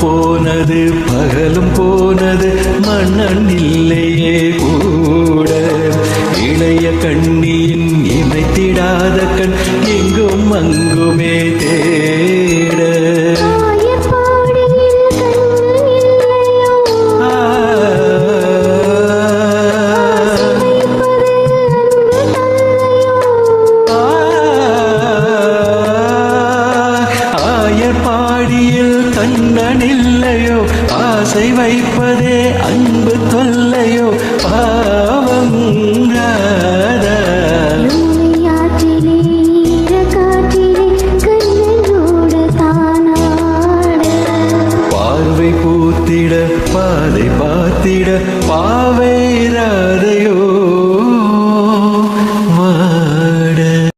போனது பகலும் போனது மன்னன் இல்லையே கூட. இளைய கண்ணியின் இமைத்திடாத கண் எங்கும் அங்குமே தேட. பாடியில் கண்ணன் இல்லையோ ஆசை வைப்பதே அன்பு தொல்லையோ பாவம் பார்வை பூத்திட பாதை பார்த்திட பாவை